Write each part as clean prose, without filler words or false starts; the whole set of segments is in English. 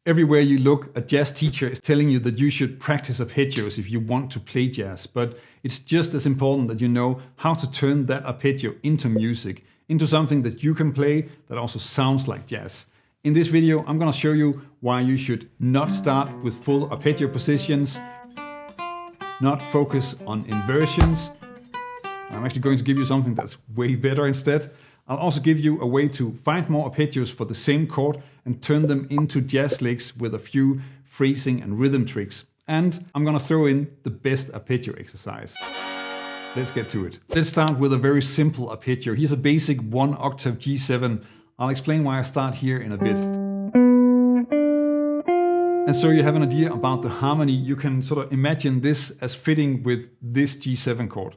Everywhere you look, a jazz teacher is telling you that you should practice arpeggios if you want to play jazz, but it's just as important that you know how to turn that arpeggio into music, into something that you can play that also sounds like jazz. In this video, I'm going to show you why you should not start with full arpeggio positions, not focus on inversions. I'm actually going to give you something that's way better instead. I'll also give you a way to find more arpeggios for the same chord and turn them into jazz licks with a few phrasing and rhythm tricks. And I'm gonna throw in the best arpeggio exercise. Let's get to it. Let's start with a very simple arpeggio. Here's a basic 1 octave G7. I'll explain why I start here in a bit. And so you have an idea about the harmony. You can sort of imagine this as fitting with this G7 chord.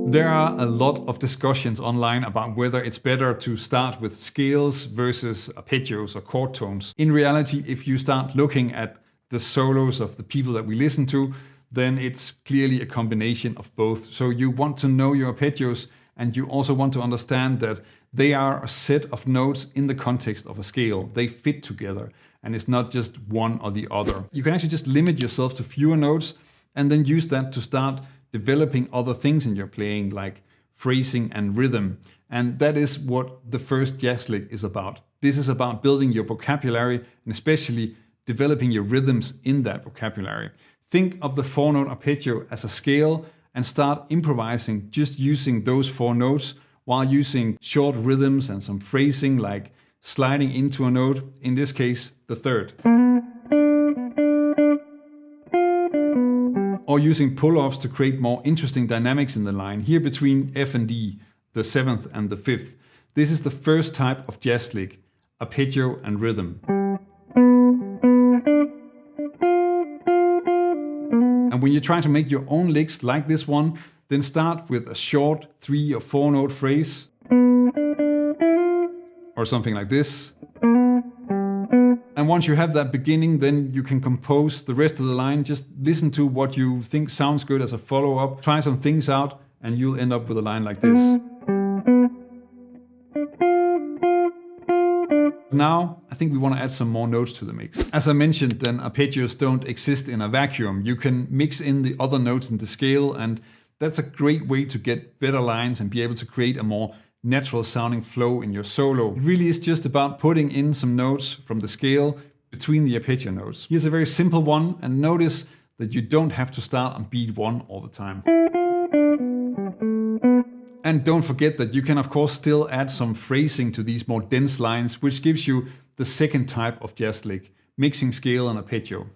There are a lot of discussions online about whether it's better to start with scales versus arpeggios or chord tones. In reality, if you start looking at the solos of the people that we listen to, then it's clearly a combination of both. So you want to know your arpeggios, and you also want to understand that they are a set of notes in the context of a scale. They fit together, and it's not just one or the other. You can actually just limit yourself to fewer notes and then use that to start developing other things in your playing, like phrasing and rhythm. And that is what the first jazz lick is about. This is about building your vocabulary and especially developing your rhythms in that vocabulary. Think of the 4-note arpeggio as a scale and start improvising just using those 4 notes while using short rhythms and some phrasing like sliding into a note, in this case, the 3rd. Or using pull-offs to create more interesting dynamics in the line, here between F and D, the 7th and the 5th. This is the first type of jazz lick, arpeggio and rhythm. And when you try to make your own licks like this one, then start with a short 3 or 4 note phrase, or something like this. And once you have that beginning, then you can compose the rest of the line. Just listen to what you think sounds good as a follow-up. Try some things out and you'll end up with a line like this. Now, I think we want to add some more notes to the mix. As I mentioned, then arpeggios don't exist in a vacuum. You can mix in the other notes in the scale, and that's a great way to get better lines and be able to create a more natural sounding flow in your solo. It really is just about putting in some notes from the scale between the arpeggio notes. Here's a very simple one, and notice that you don't have to start on beat 1 all the time. And don't forget that you can of course still add some phrasing to these more dense lines, which gives you the second type of jazz lick, mixing scale and arpeggio.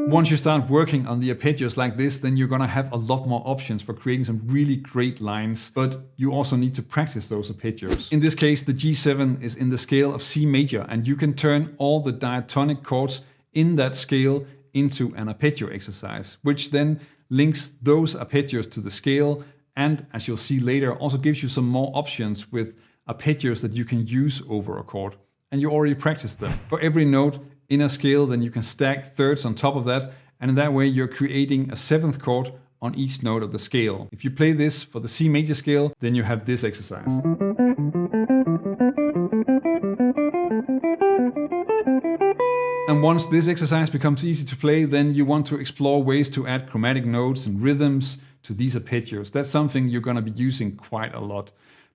Once you start working on the arpeggios like this, then you're gonna have a lot more options for creating some really great lines, but you also need to practice those arpeggios. In this case, the G7 is in the scale of C major, and you can turn all the diatonic chords in that scale into an arpeggio exercise, which then links those arpeggios to the scale, and as you'll see later, also gives you some more options with arpeggios that you can use over a chord. And you already practiced them. For every note in a scale, then you can stack thirds on top of that, and in that way you're creating a 7th chord on each note of the scale. If you play this for the C major scale, then you have this exercise. And once this exercise becomes easy to play, then you want to explore ways to add chromatic notes and rhythms to these arpeggios. That's something you're going to be using quite a lot.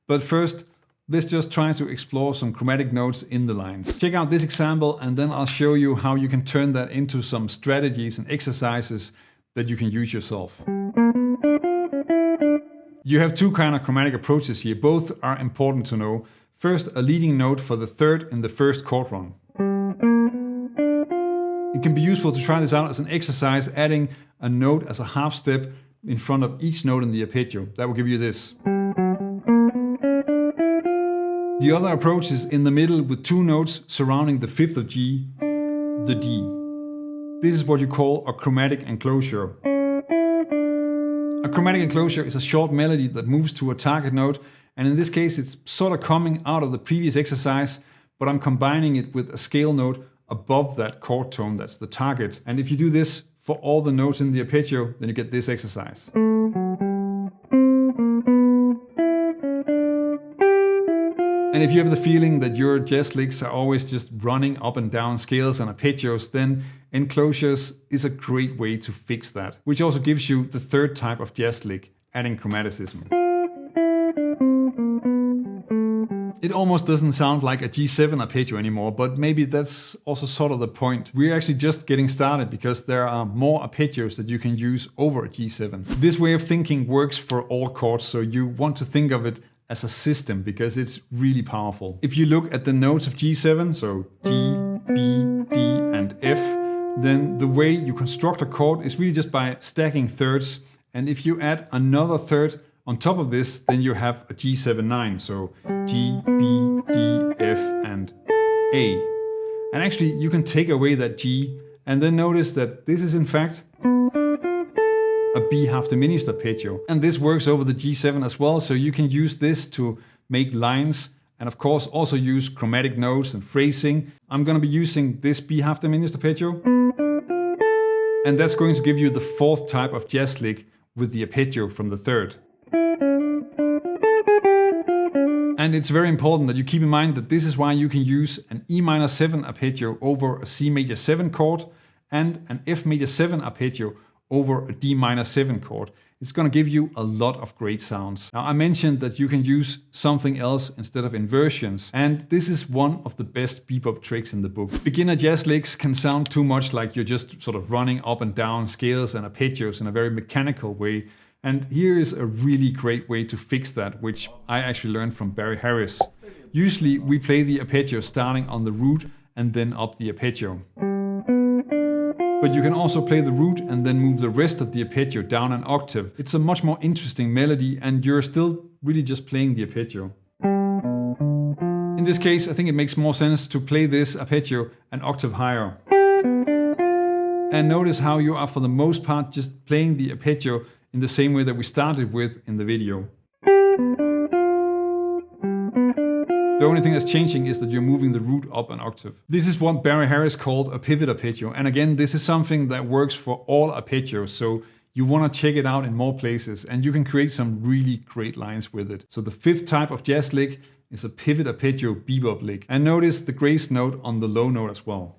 But first, let's just try to explore some chromatic notes in the lines. Check out this example, and then I'll show you how you can turn that into some strategies and exercises that you can use yourself. You have 2 kind of chromatic approaches here. Both are important to know. First, a leading note for the 3rd in the 1st chord run. It can be useful to try this out as an exercise, adding a note as a half step in front of each note in the arpeggio. That will give you this. The other approach is in the middle with 2 notes surrounding the 5th of G, the D. This is what you call a chromatic enclosure. A chromatic enclosure is a short melody that moves to a target note, and in this case it's sort of coming out of the previous exercise, but I'm combining it with a scale note above that chord tone that's the target. And if you do this for all the notes in the arpeggio, then you get this exercise. And if you have the feeling that your jazz licks are always just running up and down scales and arpeggios, then enclosures is a great way to fix that, which also gives you the third type of jazz lick, adding chromaticism. It almost doesn't sound like a G7 arpeggio anymore, but maybe that's also sort of the point. We're actually just getting started because there are more arpeggios that you can use over a G7. This way of thinking works for all chords, so you want to think of it as a system because it's really powerful. If you look at the notes of G7, so G, B, D, and F, then the way you construct a chord is really just by stacking thirds. And if you add another third on top of this, then you have a G7-9, so G, B, D, F, and A. And actually, you can take away that G, and then notice that this is in fact a B half diminished arpeggio. And this works over the G7 as well, so you can use this to make lines, and of course also use chromatic notes and phrasing. I'm going to be using this B half diminished arpeggio, and that's going to give you the fourth type of jazz lick with the arpeggio from the third. And it's very important that you keep in mind that this is why you can use an E minor 7 arpeggio over a C major 7 chord and an F major 7 arpeggio over a D minor 7 chord. It's going to give you a lot of great sounds. Now, I mentioned that you can use something else instead of inversions, and this is one of the best bebop tricks in the book. Beginner jazz licks can sound too much like you're just sort of running up and down scales and arpeggios in a very mechanical way. And here is a really great way to fix that, which I actually learned from Barry Harris. Usually we play the arpeggio starting on the root and then up the arpeggio. But you can also play the root and then move the rest of the arpeggio down an octave. It's a much more interesting melody and you're still really just playing the arpeggio. In this case, I think it makes more sense to play this arpeggio an octave higher. And notice how you are for the most part just playing the arpeggio in the same way that we started with in the video. The only thing that's changing is that you're moving the root up an octave. This is what Barry Harris called a pivot arpeggio. And again, this is something that works for all arpeggios. So you want to check it out in more places and you can create some really great lines with it. So the fifth type of jazz lick is a pivot arpeggio bebop lick. And notice the grace note on the low note as well.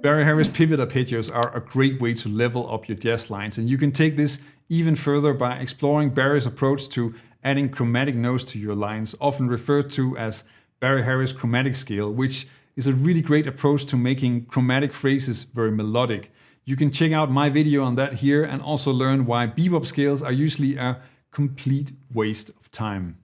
Barry Harris pivot arpeggios are a great way to level up your jazz lines, and you can take this even further by exploring Barry's approach to adding chromatic notes to your lines, often referred to as Barry Harris chromatic scale, which is a really great approach to making chromatic phrases very melodic. You can check out my video on that here and also learn why bebop scales are usually a complete waste of time.